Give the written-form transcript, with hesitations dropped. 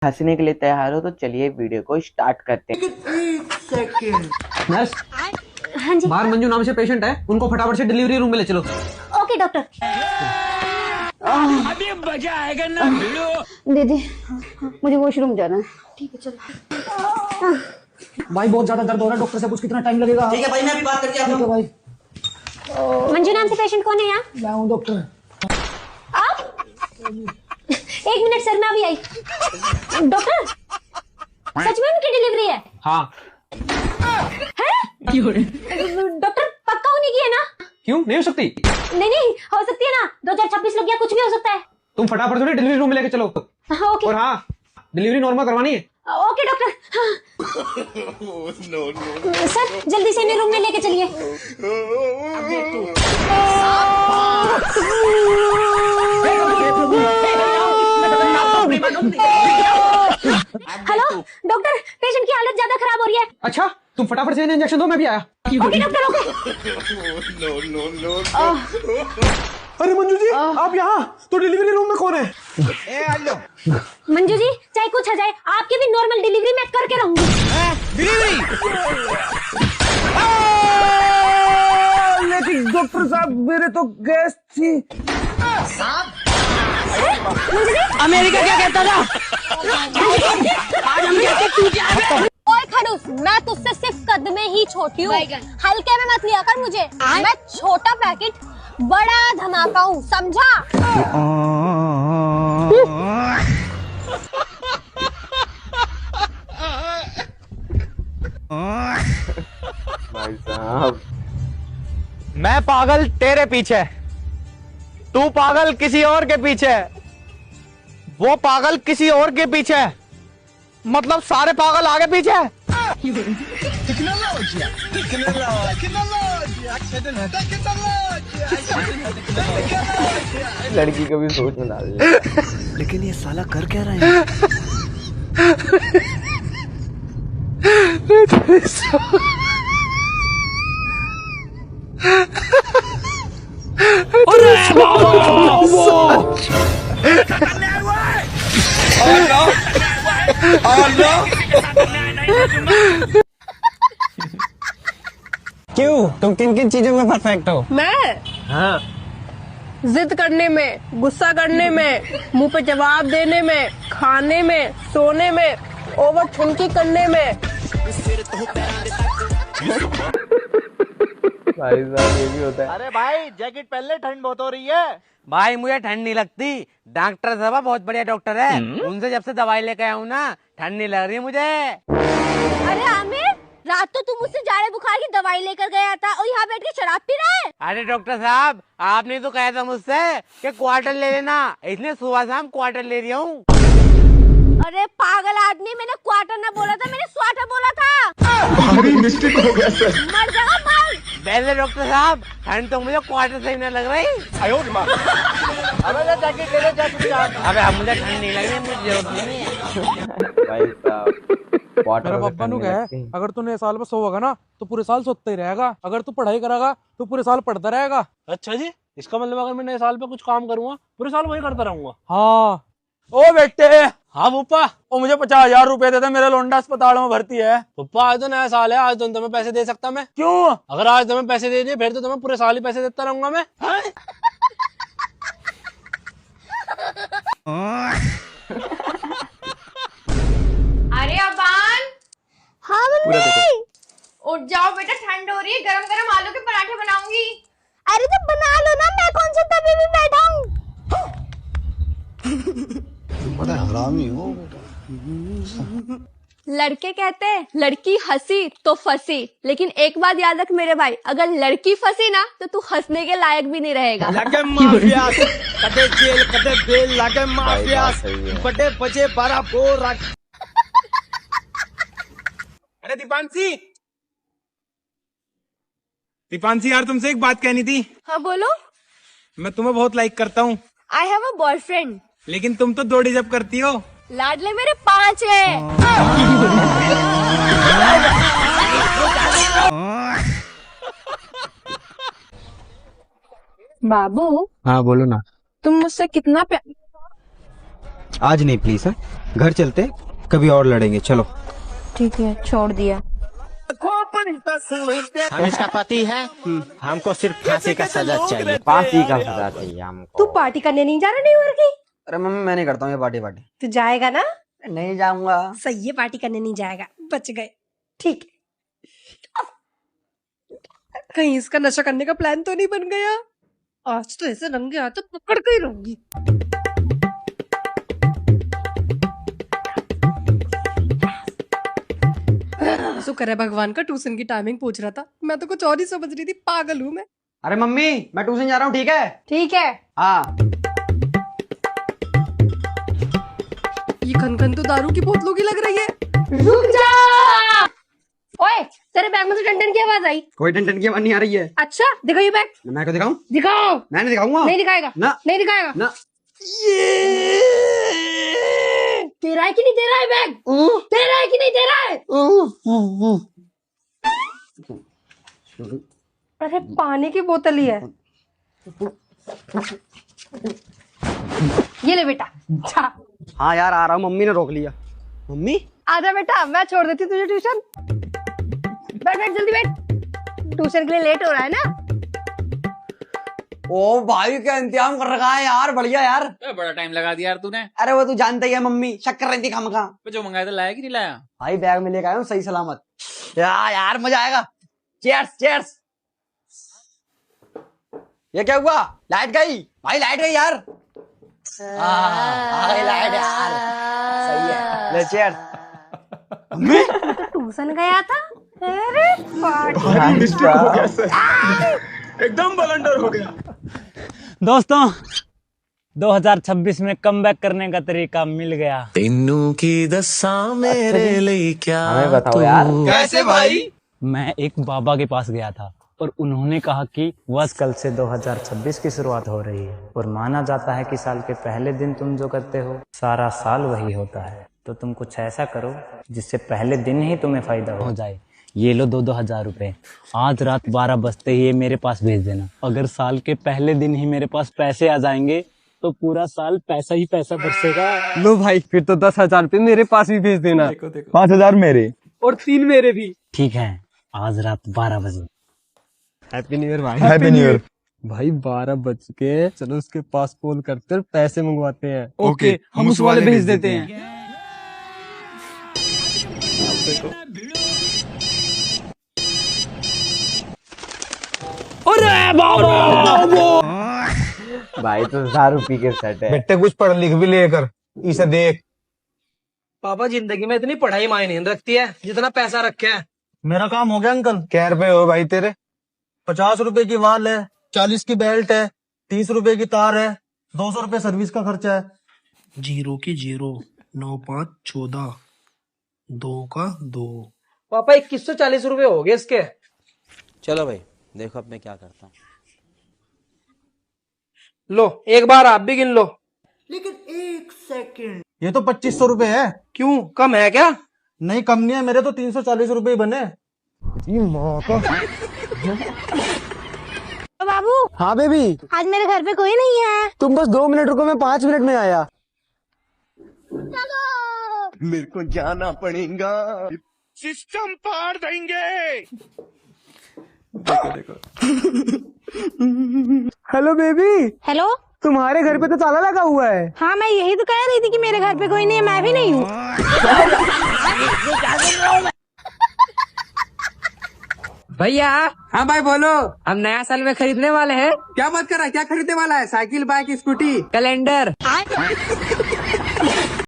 हंसने के लिए तैयार हो तो चलिए वीडियो को स्टार्ट करते हैं। नर्स, हाँ जी। बाहर मंजू नाम से पेशेंट है, उनको फटाफट से डिलीवरी रूम में ले चलो। Okay doctor. अभी मजा आएगा ना भिड़ो। दीदी मुझे वॉशरूम जाना है। ठीक है चलो। भाई बहुत ज्यादा दर्द हो रहा है, डॉक्टर से पूछ कितना टाइम लगेगा। ठीक है भाई, मैं अभी बात करके आता हूँ। भाई मंजू नाम से पेशेंट कौन है यहाँ? मैं हूँ डॉक्टर। आप? एक मिनट सर, मैं अभी आई। डॉक्टर सच में उनकी डिलीवरी है? हाँ। डॉक्टर पक्का होने की है ना? क्यों नहीं हो सकती? नहीं हो सकती है ना, 2026 लग गया, कुछ भी हो सकता है। तुम फटाफट से डिलीवरी रूम में लेके चलो। हाँ, ओके। और हाँ, डिलीवरी नॉर्मल करवानी है। Okay doctor. हाँ। सर जल्दी से इन्हें रूम में लेके चलिए। हेलो डॉक्टर, पेशेंट की हालत ज्यादा खराब हो रही है। अच्छा, तुम फटाफट से इन्हें इंजेक्शन दो, मैं भी आया। Okay doctor, okay. अरे मंजू जी, आप यहाँ? तो डिलीवरी रूम में कौन है? मंजू जी चाहे कुछ आ जाए, आपकी भी नॉर्मल डिलीवरी मैं करके रहूंगी। लेकिन डॉक्टर साहब, मेरे तो गैस थी। मंजू जी, अमेरिका क्या कहता था? आज हम कहते तू क्या है? ओए खड़ूस, मैं तुझसे सिर्फ कदमे ही छोटी हूँ, हल्के में मत लिया कर मुझे। मैं छोटा पैकेट बड़ा धमाका हूँ, समझा? भाई साहब, मैं पागल तेरे पीछे, तू पागल किसी और के पीछे, वो पागल किसी और के पीछे, मतलब सारे पागल आगे पीछे। लड़की को भी सोच में डाल दिया। लेकिन ये साला कर क्या रहा है? क्यों, तुम किन किन चीजों में परफेक्ट हो? मैं हाँ। जिद करने में, गुस्सा करने में, मुंह पे जवाब देने में, खाने में, सोने में, ओवर ठुमकी करने में। भाई साहब ये भी होता है। अरे भाई जैकेट पहन ले, ठंड बहुत हो रही है। भाई मुझे ठंड नहीं लगती, डॉक्टर साहब बहुत बढ़िया डॉक्टर है, उनसे जब से दवाई लेके आया हूँ ना, ठंड नहीं लग रही मुझे। अरे आमिर, रात तो तुम मुझसे जाड़े बुखार की दवाई लेकर गया था और यहाँ बैठ के शराब पी रहा है। अरे डॉक्टर साहब, आपने तो कहा था मुझसे कि क्वार्टर ले लेना, इसलिए सुबह शाम क्वार्टर ले रही हूँ। अरे पागल आदमी, मैंने क्वार्टर ना बोला था, मैंने स्वाटर बोला था। मिस्टेक हो गया सर। मर जाओ मर। पहले डॉक्टर साहब, ठंड तो मुझे क्वार्टर से ही नहीं लग रही। अबे जैकेट ले लो, जैकेट। अबे अब मुझे ठंड नहीं लग रही, मुझे जरूरत नहीं है। भाई साहब, मेरा पापा नु क्या है, अगर तूने साल में सोएगा ना तो पूरे साल सोता ही रहेगा, अगर तू पढ़ाई करेगा तो पूरे साल पढ़ता रहेगा। अच्छा जी, इसका मतलब अगर मैं नए साल पे कुछ काम करूंगा, पूरे साल वही करता रहूंगा। हाँ। ओ बेटे। हाँ पप्पा। ओ मुझे 50,000 रुपए दे दे, मेरे लोंडा अस्पताल में भर्ती है। पप्पा आज तो नया साल है, आज तो तुम्हें पैसे दे सकता मैं। क्यों? अगर आज तुम्हें पैसे दे दिए, फिर तो तुम्हें पूरे साल ही पैसे देता रहूंगा मैं। अरे अबान। हाँ मम्मी। उठ जाओ बेटा, ठंड हो रही है, गरम गरम आलू के पराठे बनाऊंगी। अरे तो बना लो ना, मैं कौन सा तभी भी बैठा हूँ। बड़ा हरामी हो बेटा। लड़के कहते हैं लड़की हंसी तो फंसी, लेकिन एक बात याद रख मेरे भाई, अगर लड़की फंसी ना तो तू हंसने के लायक भी नहीं रहेगा। लगे माफियास, कदे जेल कदे बेल, लगे माफियास, बड़े बजे बारा बोर। अरे दीपांशी, दीपांशी यार, तुमसे एक बात कहनी थी। हाँ बोलो। मैं तुम्हें बहुत लाइक करता हूँ, आई हैव अ बॉयफ्रेंड। लेकिन तुम तो 2 डिजर्व करती हो। लाडले मेरे 5 है। बाबू। हाँ बोलो ना। तुम मुझसे कितना प्यार। आज नहीं प्लीज। घर चलते, कभी और लड़ेंगे, चलो। ठीक है, छोड़ दिया। हम इसका पति है, हमको सिर्फ फांसी का सजा चाहिए। फांसी का सजा चाहिए हमको। तू पार्टी करने नहीं जा रहा न्यू ईयर की? अरे मम्मी मैं नहीं करता हूँ ये पार्टी। तू जाएगा ना? नहीं जाऊंगा। सही है, पार्टी करने नहीं जाएगा, बच गए। ठीक है, कहीं इसका नशा करने का प्लान तो नहीं बन गया। आज तो ऐसे रंगे हाथ पकड़ के ही रहूंगी। शुक्र है भगवान का ट्यूशन की टाइमिंग पूछ रहा था, मैं तो कुछ और ही समझ रही थी। पागल हूँ मैं। अरे मम्मी मैं ट्यूशन जा रहा हूँ, ठीक है? ठीक है। हाँ। ये खनखन तो दारू की बोतलों की लग रही है। रुक जा। ओए, तेरे बैग में से टन की आवाज आई। कोई टेंशन की आवाज नहीं आ रही है। अच्छा, दिखाओ ये बैग। मैं क्यों दिखाऊं? दिखाओ। मैं नहीं दिखाऊंगा। नहीं दिखाएगा ना। नहीं दिखाएगा ना। तेरा है कि नहीं तेरा है बैग? तेरा है कि नहीं तेरा है? अरे पानी की बोतल ही है। ये ले बेटा, जा। हाँ यार आ रहा हूँ, मम्मी ने रोक लिया। मम्मी आजा बेटा, मैं छोड़ देती तुझे ट्यूशन। बैठ बैठ जल्दी बैठ, ट्यूशन के लिए लेट हो रहा है ना। ओ भाई क्या इंतजाम कर रखा है यार, बढ़िया यार। बड़ा टाइम लगा दिया यार तूने। अरे वो तू जानता ही है मम्मी शक्कर रहती खामखा। जो मंगाया था लाया कि नहीं लाया? भाई बैग में लेकर आया हूँ सही सलामत। यार मजा आएगा। Cheers cheers. ये क्या हुआ? लाइट गई भाई, लाइट गई यार। आ गई लाइट यार, सही है। ले चीयर्स। मम्मी तो ट्यूशन गया था। अरे एकदम बलंडर हो गया। दोस्तों 2026 में कमबैक करने का तरीका मिल गया। तेनू की दसा मेरे लिए क्या? हमें बताओ यार। कैसे भाई? मैं एक बाबा के पास गया था और उन्होंने कहा कि बस कल से 2026 की शुरुआत हो रही है और माना जाता है कि साल के पहले दिन तुम जो करते हो सारा साल वही होता है, तो तुम कुछ ऐसा करो जिससे पहले दिन ही तुम्हें फायदा हो जाए। ये लो 2-2 हजार रुपए, आज रात 12 बजते ही ये मेरे पास भेज देना। अगर साल के पहले दिन ही मेरे पास पैसे आ जाएंगे तो पूरा साल पैसा ही पैसा बरसेगा। लो भाई फिर तो 10,000 रुपये मेरे पास भी भेज देना। 5,000 मेरे और 3 मेरे भी। ठीक है, आज रात 12 बजे। हैप्पी न्यू ईयर भाई। Happy new year. भाई 12 बज के, चलो उसके पास कॉल करते हैं, पैसे मंगवाते हैं। ओके, हम उस वाले भेज देते हैं। भाई तो दारू पी के सेट है। बेटे कुछ पढ़ लिख भी लेकर इसे देख। पापा जिंदगी में इतनी पढ़ाई मायने नहीं रखती है जितना पैसा रखे है। मेरा काम हो गया अंकल। क्या रुपए हो भाई तेरे? 50 रुपए की वाल है, 40 की बेल्ट है, 30 रुपए की तार है, 200 रुपए सर्विस का खर्चा है। 0 की 0, 9 5 14, 2 का 2। पापा 2140 रुपए हो गए इसके। चलो भाई देखो अब मैं क्या करता हूँ। लो एक बार आप भी गिन लो। लेकिन 1 सेकंड। ये तो 2500 रुपए है। क्यों कम है क्या? नहीं कम नहीं है, मेरे तो 340 रुपए ही बने। माँ का। बाबू। हाँ बेबी। आज मेरे घर पे कोई नहीं है। तुम बस 2 मिनट रुको, मैं 5 मिनट में आया। मेरे को जाना पड़ेगा, सिस्टम पार देंगे। Hello baby. हेलो। तुम्हारे घर पे तो ताला लगा हुआ है। हाँ मैं यही तो कह रही थी कि मेरे घर पे कोई नहीं है, मैं भी नहीं हूँ। भैया। हाँ भाई बोलो। हम नया साल में खरीदने वाले हैं। क्या बात कर रहा है? क्या खरीदने वाला है? Cycle, bike, scooty, calendar.